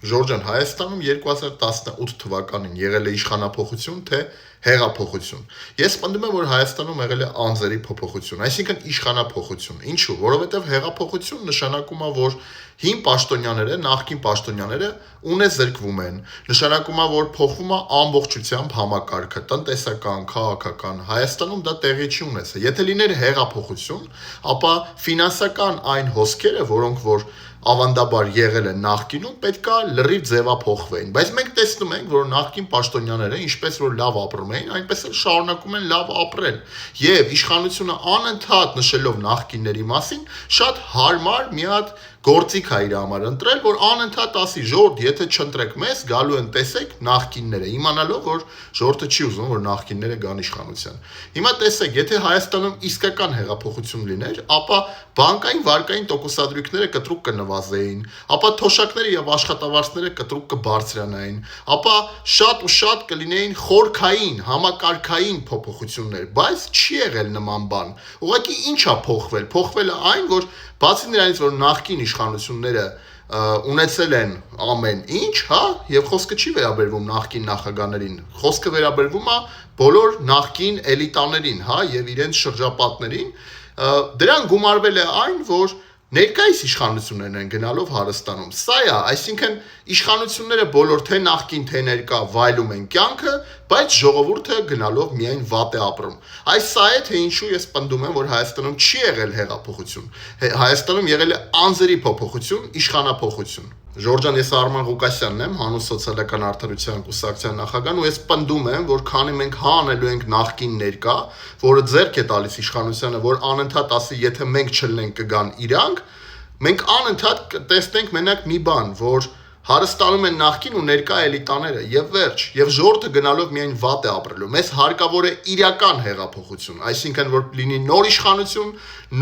Ժորժան, Հայաստանում 2018 թվականին եղել է իշխանափոխություն, թե հեղափոխություն։ Ես պնդում եմ, որ Հայաստանում եղել է անձերի փոփոխություն, այսինքն իշխանափոխություն։ Ինչու՞, որովհետև հեղափոխություն նշանակում է, որ հին պաշտոնյաները, նախկին պաշտոնյաները ունեզրկվում են, նշանակում է, որ փոխվում է ամբողջությամբ համակարգը, տնտեսական, քաղաքական։ Հայաստանում դա տեղի չի ունեցել։ Եթե լիներ հեղափոխություն, ապա ֆինանսական այն հոսքերը, որոնք որ ավանդաբար եղել են նախկինում, պետքա լրիվ ձևափոխվեին, բայց մենք տեսնում ենք, որ նախկին պաշտոնյաները, ինչպես որ լավ ապրում էին, այնպես էլ շարունակում են լավ ապրել, եւ իշխանությունը անընդհատ նշելով նախկինների մասին, շատ հարմար մի հատ գործիք է իր համար ընտրել, որ անընդհատ ասի ժողովուրդ, եթե չընտրեք մեզ, գալու են տեսեք նախկինները, իմանալով, որ ժողովուրդը չի ուզում, որ նախկինները գան իշխանության։ Հիմա տեսեք, եթե Հայաստանում իսկական հեղափոխություն լիներ, ապա բանկային վարկային տոկոսադրույքները կտրուկ կնվազեին, ապա թոշակները եւ աշխատավարձները կտրուկ կբարձրանային, ապա շատ ու շատ կլինեին խորքային, համակարգային փոփոխություններ, բայց չի եղել նման բան։ Ուղղակի ինչ է փոխվել։ Փոխվել է այն, որ բացի նրանից, որ նախկին իշխանությունները ունեցել են ամեն ինչ, հա, եւ խոսքը չի վերաբերվում նախկին նախագահներին, խոսքը վերաբերվում է բոլոր նախկին էլիտաներին, հա, եւ իրենց շրջապատներին, դրան գումարվել է այն, որ ներկայիս իշխանություններն են գնալով հարստանում։ Սա է, այսինքն իշխանությունները բոլոր թե նախկին, թե ներկա վայելում են կյանքը, բայց ժողովուրդը գնալով միայն վատ է ապրում։ Այս սա է, թե ինչու ես պնդում եմ, որ Հայաստանում չի եղել հեղափոխություն։ Հայաստանում եղել է անձերի փոփոխություն, իշխանափոխություն։ Ժորժան, ես Արման Ղուկասյանն եմ, Հանուն սոցիալական արդարության կուսակցության նախագահն, ու ես պնդում եմ, որ քանի մենք հա անելու ենք նախկին ներկա, որը ձեռք է տալիս իշխանությանը, որ անընդհատ ասի, եթե մենք չլնենք կգան իրանք, մենք անընդհատ կտեսնենք մենակ մի բան, որ հարստանում են նախկին ու ներկա էլիտաները եւ վերջ, եւ ժողովուրդը գնալով միայն վատ է ապրելու։ Մեզ հարկավոր է իրական հեղափոխություն, այսինքն որ լինի նոր իշխանություն,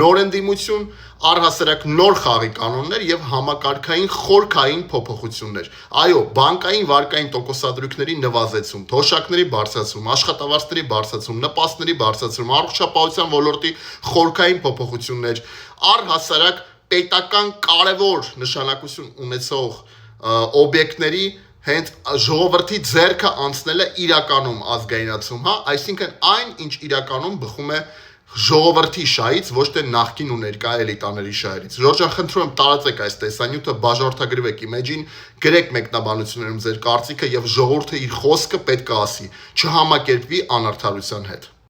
նոր ընդդիմություն, առհասարակ նոր խաղի կանոններ եւ համակարգային խորքային փոփոխություններ։ Այո, բանկային վարկային տոկոսադրույքների նվազեցում, թոշակների բարձրացում, աշխատավարձների բարձրացում, նպաստների բարձրացում, առողջապահության ոլորտի խորքային փոփոխություններ, առհասարակ պետական կարևոր նշանակություն ունեցող օբյեկտների հենց ժողովրդի ձեռքը անցնել է իրականում ազգայնացում, հա, այսինքն այն, ինչ իրականում բխում է ժողովրդի շահից, ոչ թե նախկին ու ներկա էլիտաների շահերից։ Ժորժան, խնդրում եմ տարածեք այս տեսանյութը, բաժանորդագրվեք իմեջին, գրեք մեկնաբանություններում ձեր կարծիքը եւ ժողովուրդը իր խոսքը պետք է ասի, չհամակերպվի անարդարության հետ։